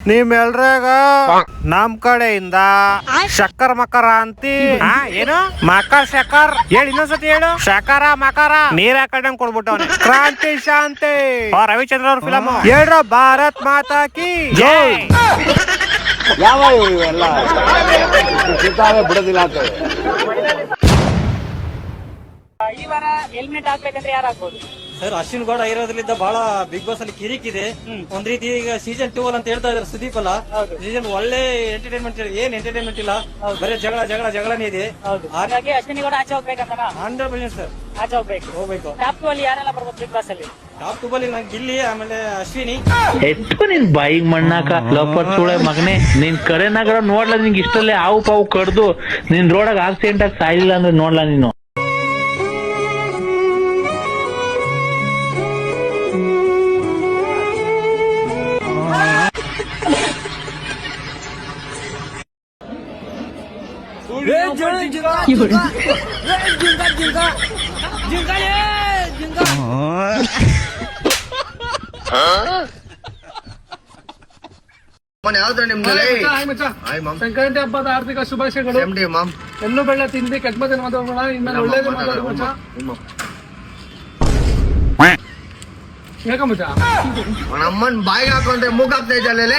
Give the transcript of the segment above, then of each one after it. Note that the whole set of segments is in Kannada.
ನಿಮ್ಮೆಲ್ರಾಗ ನಮ್ ಕಡೆಯಿಂದ ಶಕ್ಕರ್ ಮಕರ ಅಂತಿ ಏನು ಮಕರ್ ಶಕ್ಕರ್ ಹೇಳಿ ಇನ್ನೊಂದ್ಸತಿ ಹೇಳು ಶಕರ ಮಕರ ನೀರ್ ಹಾಕೊಂಡಂಗ್ ಕೊಡ್ಬಿಟ್ಟವನೆ ಕ್ರಾಂತಿ ಶಾಂತಿ ರವಿಚಂದ್ರ ಅವ್ರ ಫಿಲಮ್ ಹೇಳ್ರ ಭಾರತ್ ಮಾತಾ ಕಿ ಜೈ. ಯಾವ ಇವೆಲ್ಲ ಬಿಡೋದಿಲ್ಲ ಅಂತ ಈ ವಾರ ಹೆಲ್ಮೆಟ್ ಹಾಕ್ಬೇಕಂದ್ರೆ ಯಾರು ಹಾಕ್ಬೋದು ಸರ್? ಅಶ್ವಿನ್ ಗೌಡ ಇರೋದ್ರಿಂದ ಬಹಳ ಬಿಗ್ ಬಾಸ್ ಅಲ್ಲಿ ಕಿರಿಕಿದೆ. ಒಂದ್ ರೀತಿ ಈಗ ಸೀಸನ್ 2 ಅಂತ ಹೇಳ್ತಾ ಇದಾರೆ ಸುದೀಪ್ ಅಲ್ಲ. ಸೀಸನ್ ಒಳ್ಳೆ ಎಂಟರ್ಟೈನ್ಮೆಂಟ್, ಏನ್ ಎಂಟರ್ಟೈನ್ಮೆಂಟ್ ಇಲ್ಲ, ಬರೀ ಜಗಳನೇ ಇದೆ. ಹಾಗಾಗಿ ಅಶ್ವಿನಿ ಗೌಡ ಆಚೆ ಹೋಗ್ಬೇಕಂತ 100% ಸರ್ ಆಚೆ ಹೋಗ್ಬೇಕು. ಟಾಪ್ 2 ಅಲ್ಲಿ ಯಾರೆಲ್ಲ ಬರ್ಬೋದು ಬಿಗ್ ಬಾಸ್ ಅಲ್ಲಿ? ಟಾಪ್ 2 ಅಲ್ಲಿ ನಂಗೆ ಗಿಲ್ಲಿ, ಆಮೇಲೆ ಅಶ್ವಿನಿ. ಎತ್ತು ನಿನ್ ಬಾಯಿಗೆ ಮಣ್ಣಾಕ ಲೋಪರ್ ಸುಳೆ ಮಗನೇ, ನಿನ್ ಕರೆನಾಗ ನೋಡ್ಲಾ ನಿಂಗೆ ಇಷ್ಟಲ್ಲೇ ಹಾವು ಪಾವು ಕಡ್ದು ನಿನ್ ರೋಡಾಗ ಆಕ್ಸಿಡೆಂಟ್ ಆಗಿ ಸಾಯಿಲ್ಲ ಅಂದ್ರೆ ನೋಡ್ಲಾ ನೀನು. ಯಾವ್ದ್ರ ನಿಮ್ದು ಸಂಕ್ರಾಂತಿ ಹಬ್ಬದ ಆರ್ಥಿಕ ಶುಭಾಶಯಗಳು. ಎಳ್ಳು ಬೆಳ್ಳ ತಿಂದು ಕೆಟ್ಟ ಮಾತನ್ನು ಮಾತಾಡೋಣ, ಇನ್ಮೇಲೆ ಒಳ್ಳೇದು ಮಾತಾಡೋಣ. ಯಾಕಂಬ ನಮ್ಮನ್ ಬಾಯಿಗೆ ಹಾಕೊಂಡ್ರೆ ಮೂಗ್ ಹಾಕ್ತಾ ಇದ್ದಲ್ಲ.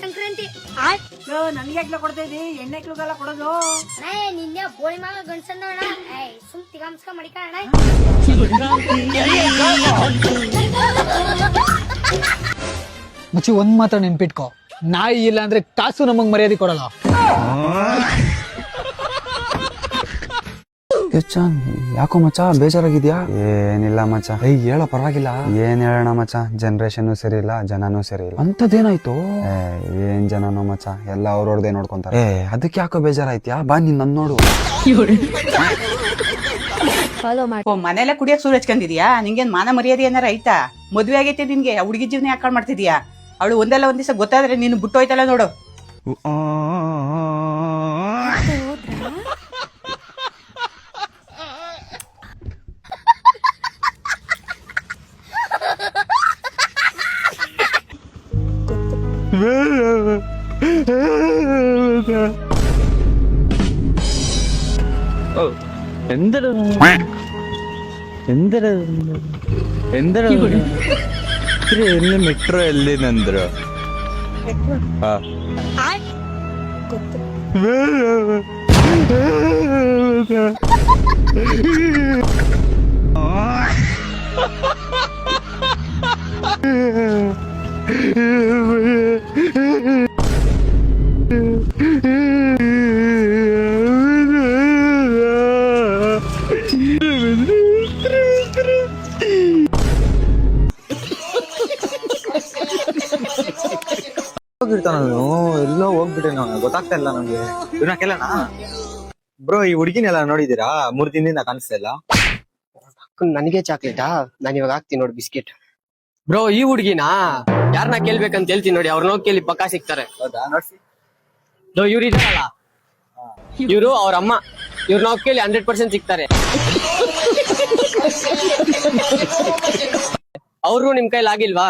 ಸಂಕ್ರಾಂತಿ ನನ್ಗೆ ಯಾಕೆ ಕೊಡ್ತಾ ಇದ್ದಿ? ಎಣ್ಣೆಕ್ಳುಗೆಲ್ಲ ಕೊಡೋದು ನಿನ್ನೆ ಬೋಳಿ ಮಗ ಗಂಡ್ಸಂದೋಣ ಸುಮ್ ತಿಗಾಮ್ಸ್ಕ ಮಡಿಕೋಣ. ಮಚ್ಚಿ ಒಂದ್ ಮಾತ್ರ ನೆನ್ಪಿಟ್ಕೋ, ನಾಯಿ ಇಲ್ಲ ಅಂದ್ರೆ ಕಾಸು ನಮಗ್ ಮರ್ಯಾದೆ ಕೊಡಲ್ಲ. ಯಾಕೋ ಮಚ್ಚ ಬೇಜಾರಾಗಿದ್ಯಾ? ಏನಿಲ್ಲ ಮಚ್ಚ. ಹೇಳೋ ಪರವಾಗಿಲ್ಲ. ಏನ್ ಹೇಳೋಣ ಮಚ್ಚ, ಜನರೇಷನ್ ಸರಿ ಇಲ್ಲ, ಜನನೂ ಸರಿ ಇಲ್ಲ. ಅಂತದೇನಾಯ್ತು? ಏನ್ ಜನನೋ ಮಚ್ಚ, ಎಲ್ಲ ಅವ್ರವ್ರದೇ ನೋಡ್ಕೊಂತಾರೆ. ಅದಕ್ಕೆ ಯಾಕೋ ಬೇಜಾರಾಯ್ತ್ಯಾ? ಬಾ ನೀನ್ ನನ್ ನೋಡು. ಮನೆಯಲ್ಲ ಕುಡಿಯಕ್ ಸುರು ಹಚ್ಕೊಂಡಿದ್ಯಾ? ನಿಂಗೇನ್ ಮಾನ ಮರ್ಯಾದೆ ಏನಾರ ಆಯ್ತಾ? ಮದ್ವೆ ಆಗೈತೆ ನಿನ್ಗೆ, ಹುಡುಗಿ ಜೀವನ ಯಾಕೆ ಮಾಡ್ತಿದ್ಯಾ? ಅವಳು ಒಂದಲ್ಲ ಒಂದ್ ದಿವಸ ಗೊತ್ತಾದ್ರೆ ನೀನು ಬಿಟ್ಟು ಹೋಯ್ತಲ್ಲ ನೋಡು. ಎಲ್ಲಿ ಮೆಟ್ರೋ ಎಲ್ಲಿ ನಂದ್ರು ಎಲ್ಲೋ ಹೋಗ್ಬಿಟ್ಟೆ, ನಾವು ಗೊತ್ತಾಗ್ತಾ ಇಲ್ಲ ನಮ್ಗೆ. ಕೇಳೋಣ ಬ್ರೋ, ಈ ಹುಡುಗಿನೆಲ್ಲ ನೋಡಿದೀರಾ? 3 ದಿನದಿಂದ ಕಾಣಿಸ್ತಾ ಇಲ್ಲ. ನನಗೆ ಚಾಕ್ಲೇಟಾ? ನಾನು ಇವಾಗ ಹಾಕ್ತೀನಿ ನೋಡಿ ಬಿಸ್ಕೆಟ್. ಬ್ರೋ, ಈ ಹುಡುಗಿನಾ ಯಾರನ್ನ ಕೇಳ್ಬೇಕಂತ ಹೇಳ್ತೀನಿ ನೋಡಿ, ಅವ್ರನ್ನ ಹೋಗಿ ಕೇಳಿ ಪಕ್ಕಾ ಸಿಗ್ತಾರೆ. ಹೌದಾ? ನೋಡ್ಸಿ. ಇವ್ರು ಇದಾರಲ್ಲ, ಇವ್ರು ಅವ್ರ ಅಮ್ಮ, ಇವ್ರನ್ನ ಹೋಗಿ ಕೇಳಿ 100% ಸಿಗ್ತಾರೆ. ಅವ್ರು ನಿಮ್ ಕೈಲಿ ಆಗಿಲ್ವಾ?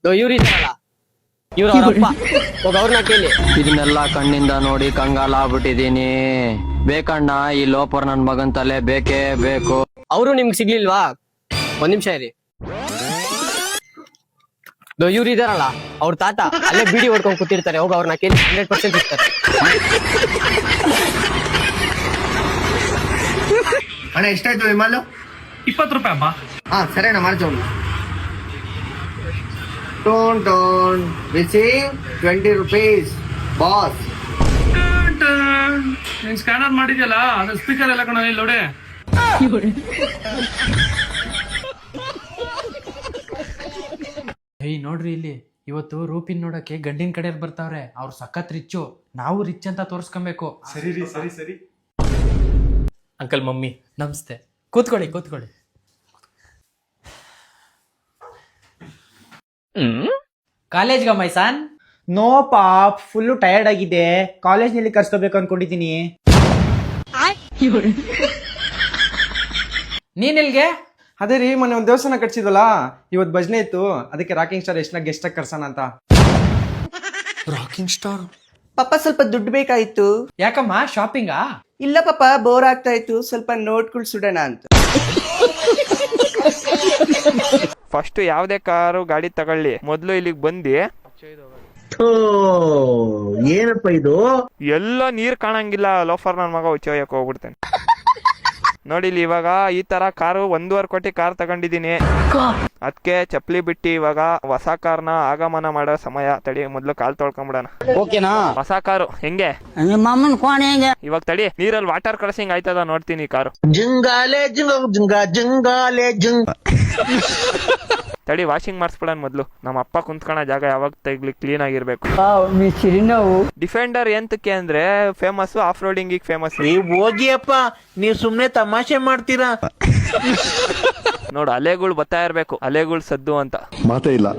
ಇವ್ರು ಇದಾರಲ್ಲ, ಇವ್ರ ಅವ್ರಪ್ಪ, ಹೋಗ ಅವ್ರನ್ನ ಕೇಳಿ. ಇದನ್ನೆಲ್ಲ ಕಣ್ಣಿಂದ ನೋಡಿ ಕಂಗಾಲ ಆಗ್ಬಿಟ್ಟಿದೀನಿ. ಬೇಕಣ್ಣ, ಈ ಲೋಪರ್ ನನ್ ಮಗನ್ ತಲೆ ಬೇಕೇ ಬೇಕು. ಅವರು ನಿಮ್ಗೆ ಸಿಗ್ಲಿಲ್ವಾ? ಒಂದ್ ನಿಮಿಷ ಇರಿ. ಇವ್ರು ಇದಾರಲ್ಲ, ಅವ್ರ ತಾತ ಅಲ್ಲೇ ಬಿಡಿ ಹೊಡ್ಕೊಂಡ್ ಕೂತಿರ್ತಾರೆ, ಹೋಗ ಅವ್ರನ್ನ ಕೇಳಿ 100% ಸಿಗ್ತಾರೆ. ಅಣ್ಣ ಎಷ್ಟಾಯ್ತು ವಿಮಲ್? 20 ರೂಪಾಯಿ ಅಮ್ಮ. ಹಾ ಸರಿ ಅಣ್ಣ, ಮಾಡ್ತೇವೆ. Tone receive 20 rupees boss. ನೀನ್ ಸ್ಕ್ಯಾನರ್ ಮಾಡಿದ್ಯಲ್ಲ, ಅದು ಸ್ಪೀಕರ್ ಎಲ್ಲ ಕಣ ಇಲ್ಲಿ ನೋಡಿ. ನೋಡ್ರಿ ಇಲ್ಲಿ, ಇವತ್ತು ರೂಪಿನ್ ನೋಡಕ್ಕೆ ಗಂಡಿನ ಕಡೆ ಬರ್ತಾವ್ರೆ. ಅವ್ರು ಸಖತ್ ರಿಚ್ಚು, ನಾವು ರಿಚ್ ಅಂತ ತೋರ್ಸ್ಕೊಬೇಕು. ಸರಿ ರೀ, ಸರಿ ಸರಿ. ಅಂಕಲ್, ಮಮ್ಮಿ ನಮಸ್ತೆ. ಕೂತ್ಕೊಳ್ಳಿ. ಕಾಲೇಜ್ಗ ಮೈಸಾನ್? ನೋ ಪಾಪ್, ಫುಲ್ಲು ಟಯರ್ಡ್ ಆಗಿದೆ. ಕಾಲೇಜ್ ನಲ್ಲಿ ಕರ್ಸ್ಕೋಬೇಕು ಅನ್ಕೊಂಡಿದೀನಿ. ನೀನಿಲ್ಗೆ? ಅದೇ ರೀ ಮೊನ್ನೆ ಒಂದ್ ದೇವಸ್ಥಾನ ಕಟ್ಸಿದ್ವಲ್ಲ, ಇವತ್ ಭಜನೆ ಇತ್ತು, ಅದಕ್ಕೆ ರಾಕಿಂಗ್ ಸ್ಟಾರ್ ಎಷ್ಟನ್ನ ಗೆಸ್ಟ್ ಆಗಿ ಕರ್ಸೋಣ ಅಂತ. ರಾಕಿಂಗ್ ಸ್ಟಾರ್ ಪಪ್ಪ ಸ್ವಲ್ಪ ದುಡ್ಡು ಬೇಕಾಯ್ತು. ಯಾಕಮ್ಮ ಶಾಪಿಂಗಾ? ಇಲ್ಲ ಪಾಪ, ಬೋರ್ ಆಗ್ತಾ ಇತ್ತು, ಸ್ವಲ್ಪ ನೋಟ್ಗಳು ಸುಡೋಣ ಅಂತ. ಫಸ್ಟ್ ಯಾವ್ದೇ ಕಾರು ಗಾಡಿ ತಗೊಳ್ಳಿ, ಮೊದ್ಲು ಇಲ್ಲಿಗೆ ಬಂದಿ ಏನಪ್ಪ ಇದು? ಎಲ್ಲ ನೀರ್ ಕಾಣಂಗಿಲ್ಲ, ಲೋಫರ್ ನನ್ ಮಗ ಉಚ್ಚೋಯಕ್ ಹೋಗ್ಬಿಡ್ತೇನೆ. ನೋಡಿ ಇಲ್ಲಿ ಇವಾಗ ಈ ತರ ಕಾರು 1.5 ಕೋಟಿ ಕಾರ್ ತಗೊಂಡಿದೀನಿ. ಅದಕ್ಕೆ ಚಪ್ಲಿ ಬಿಟ್ಟು ಇವಾಗ ಹೊಸ ಕಾರ್ನ ಆಗಮನ ಮಾಡೋ ಸಮಯ. ತಡಿ ಮೊದ್ಲು ಕಾಲ್ ತೊಳ್ಕೊಂಬಿಡೋಣ. ಓಕೆನಾ? ಹೊಸ ಕಾರು ಹೆಂಗೆ ಮಾಮನ್ ಕೋಣೆ ಹೆಂಗೆ? ಇವಾಗ ತಡಿ, ನೀರಲ್ಲಿ ವಾಟರ್ ಕ್ರಾಸಿಂಗ್ ಆಯ್ತದ ನೋಡ್ತೀನಿ ಈ ಕಾರು. ಜಿಂಗಾಲೆ ಜಿಂಗಾಲೆ ಜಿಂಗ್. ತಡಿ ವಾಷಿಂಗ್ ಮಾಡಿಸ್ಬಿಡೋಣ ಮೊದ್ಲು. ನಮ್ಮ ಅಪ್ಪ ಕುಂತ್ಕೊಳ ಜಾಗ ಯಾವಾಗ ತೆಗ್ಲಿ ಕ್ಲೀನ್ ಆಗಿರ್ಬೇಕು. ಡಿಫೆಂಡರ್ ಎಂತಕ್ಕೆ ಅಂದ್ರೆ ಫೇಮಸ್, ಆಫ್ ರೋಡಿಂಗ್ ಫೇಮಸ್. ನೀವ್ ಹೋಗಿಯಪ್ಪ, ನೀವ್ ಸುಮ್ನೆ ತಮಾಷೆ ಮಾಡ್ತೀರಾ. ನೋಡು ಅಲೆಗಳು ಬರ್ತಾ ಇರ್ಬೇಕು, ಅಲೆಗಳು ಸದ್ದು ಅಂತ ಮಾತೇ ಇಲ್ಲ.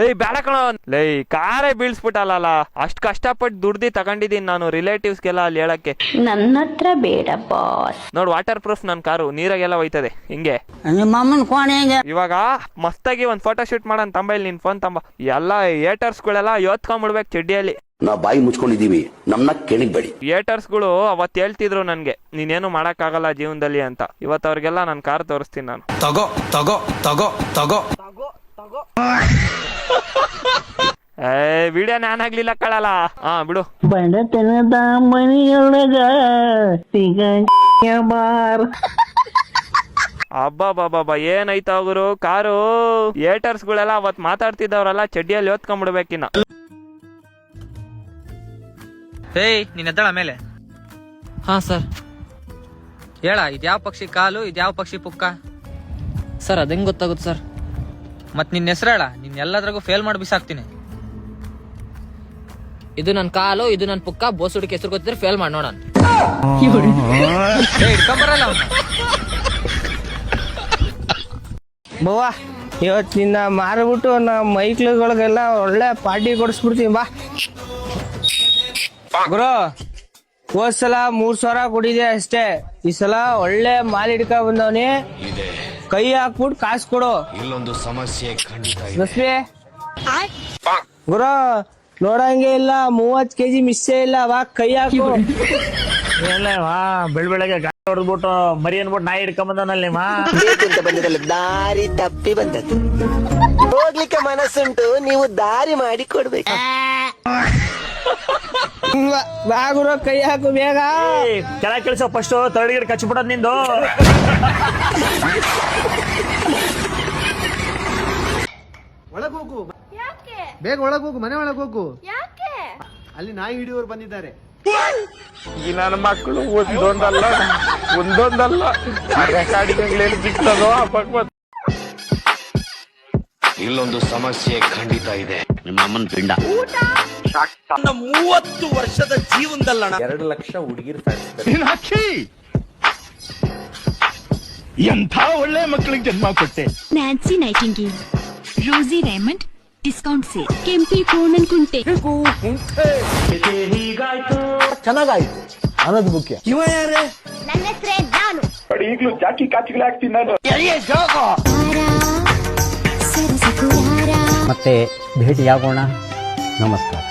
ಏಯ್ ಬೇಡ ಕಣ, ಲೈ ಕಾರೇ ಬೀಳ್ಸ್ಬಿಟ್ಟಲ್ಲ. ಅಷ್ಟ್ ಕಷ್ಟಪಟ್ಟು ದುಡ್ದಿ ತಗೊಂಡಿದೀನಿ ನಾನು ರಿಲೇಟಿವ್ಸ್ಗೆಲ್ಲ ಅಲ್ಲಿ ಹೇಳಕ್ಕೆ. ನನ್ನ ಹತ್ರ ಬೇಡ ಬಾಸ್. ನೋಡ್ ವಾಟರ್ ಪ್ರೂಫ್ ನನ್ ಕಾರು, ನೀರಾಗೆಲ್ಲ ಹೋಯ್ತದೆ ಹಿಂಗೆ. ಮಾಮನ್ ಕೋಣೆ ಹೆಂಗೆ? ಇವಾಗ ಮಸ್ತಾಗಿ ಒಂದ್ ಫೋಟೋ ಶೂಟ್ ಮಾಡೋಣ. ತಂಬ ಇಲ್ಲಿ ನಿನ್ ಫೋನ್ ತಂಬ. ಎಲ್ಲ ಏಟರ್ಸ್ ಗಳೆಲ್ಲ ಯೋತ್ಕೊಂಡ್ಬಿಡ್ಬೇಕು ಚಡ್ಡಿಯಲ್ಲಿ. ನಾ ಬಾಯಿ ಮುಚ್ಕೊಂಡಿದೀವಿ, ನಮ್ನ ಕೆಣಿಗ್ಬೇಡಿ. ಏಟರ್ಸ್ ಗಳು ಅವತ್ ಹೇಳ್ತಿದ್ರು ನನ್ಗೆ, ನೀನೇನು ಮಾಡಕ್ ಆಗಲ್ಲ ಜೀವನದಲ್ಲಿ ಅಂತ. ಇವತ್ತು ಅವ್ರಿಗೆಲ್ಲ ನನ್ ಕಾರ್ ತೋರಿಸ್ತೀನಿ ನಾನು. ತಗೋ ತಗೋ ತಗೋ ತಗೋ. ವಿಡಿಯೋ ನಾನ್ ಆಗ್ಲಿಲ್ಲ ಕಳಲ್ಲ. ಹಾ ಬಿಡು. ಬಡತನದ ಮನೆಯೊಳಗ ಅಬ್ಬಾ ಏನೈತ ಗುರು ಕಾರು. ಏಟರ್ಸ್ ಗಳೆಲ್ಲ ಅವತ್ ಮಾತಾಡ್ತಿದ್ದವ್ರಲ್ಲ ಚಡ್ಡಿಯಲ್ಲಿ ಓದ್ಕೊಂಡ್ಬಿಡ್ಬೇಕಿನ್ನ. ಏಯ್ ನೀನ್ ಎದ್ದಳ ಮೇಲೆ. ಹಾ ಸರ್. ಹೇಳ, ಇದ್ಯಾವ ಪಕ್ಷಿ ಕಾಲು, ಇದ್ಯಾವ ಪಕ್ಷಿ ಪುಕ್ಕ? ಸರ್ ಅದಂಗ್ ಗೊತ್ತಾಗುತ್ತೆ ಸರ್? ಮತ್ ನಿನ್ ಹೆಸರು ಹೇಳ, ನಿನ್ ಎಲ್ಲದ್ರಾಗೂ ಫೇಲ್ ಮಾಡಿ ಬಿಸಾಕ್ತೀನಿ. ಇದು ನನ್ ಕಾಲು, ಇದು ನನ್ ಪುಕ್ಕ. ಬೋಸ್ ಹುಡುಕಿ ಹೆಸರು ಗೊತ್ತಿದ್ರೆ ಫೇಲ್ ಮಾಡಿ ನೋಡೋಣ. ಹಿಡ್ಕೊಂಬರಲ್ಲ ಅವ್ನ. ಬವ್ವ, ಇವತ್ತು ನಿನ್ನ ಮಾರ್ಬಿಟ್ಟು ನಮ್ಮ ಮೈಕ್ಳುಗಳಿಗೆಲ್ಲ ಒಳ್ಳೆ ಪಾರ್ಟಿ ಕೊಡಿಸ್ಬಿಡ್ತೀವಿ ಬಾ. ಗುರು, ಹೋದ್ ಸಲ 3,000 ಕೊಡಿದೆ ಅಷ್ಟೇ. ಈ ಸಲ ಒಳ್ಳೆ ಮಾಲ್ ಹಿಡ್ಕ ಬಂದವನಿ, ಕೈ ಹಾಕ್ಬಿಟ್ಟು ಕಾಸು ಕೊಡು. ಇಲ್ಲೊಂದು ಸಮಸ್ಯೆ ಖಂಡಿತ ರಶ್ಮಿ ಗುರು, ನೋಡಂಗೆ ಇಲ್ಲ, 30 kg ಮಿಸ್ಸೇ ಇಲ್ಲ. ವಾ ಕೈ ಹಾಕು. ಬೆಳಗ್ಗೆ ಗಾಡಿ ಹೊಡೆದ್ಬಿಟ್ಟು ಮರಿ ಅನ್ಬಿಟ್ಟು ನಾಯಿ ಹಿಡ್ಕೊಂಬಂದನಲ್ಲಿ ದಾರಿ ತಪ್ಪಿ ಬಂದದ್ದು. ಹೋಗ್ಲಿಕ್ಕೆ ಮನಸ್ಸುಂಟು, ನೀವು ದಾರಿ ಮಾಡಿ ಕೊಡ್ಬೇಕು. ಬಾ ಗುರು, ಕೈ ಹಾಕು ಬೇಗ. ಕೆಳ ಕೆಲಸ ಫಸ್ಟ್ ತರಡಿಗೆ ಕಚ್ಬಿಡೋದ್ ನಿಂದು. ಒಳಗೋಗು, ಬೇಗ ಒಳಗೋಗು, ಮನೆ ಒಳಗೋಗು. ಅಲ್ಲಿ ನಾಯಿ ಹಿಡಿಯೋರು ಬಂದಿದ್ದಾರೆ. ಈ ನನ್ನ ಮಕ್ಕಳು ಒಂದೊಂದಲ್ಲ ರೆಕಾರ್ಡಿಂಗ್ ಸಿಗ್ತದೋ. ಇಲ್ಲೊಂದು ಸಮಸ್ಯೆ ಖಂಡಿತ ಇದೆ. ನಿಮ್ಮ ಅಮ್ಮನ ಪಿಂಡ 30 ವರ್ಷದ ಜೀವನದಲ್ಲಣ 2 ಲಕ್ಷ ಹುಡುಗಿರ್ ಎಂಥ ಒಳ್ಳೆ ಮಕ್ಕಳಿಗೆ ಜನ್ಮ ಕೊಟ್ಟೆ. ನ್ಯಾನ್ಸಿ ನೈಟಿಂಗೇಲ್, ರೋಸಿ ರೇಮಂಡ್, ಡಿಸ್ಕೌಂಟ್ ಸೇಲ್, ಕೆಂಪಿ ಕೋಣನ್ ಕುಂಟೆ. ಚೆನ್ನಾಗಾಯ್ತು ಅನ್ನೋದು ಮುಖ್ಯ. ಇವ ಯಾರೇ? ನನ್ನ ಹೆಸರೇ ನಾನು. ಈಗಲೂ ಜಾಕಿ ಕಾಚಿಗಳು ಹಾಕ್ತೀನಿ ನಾನು. ಮತ್ತೆ ಭೇಟಿಯಾಗೋಣ. ನಮಸ್ಕಾರ.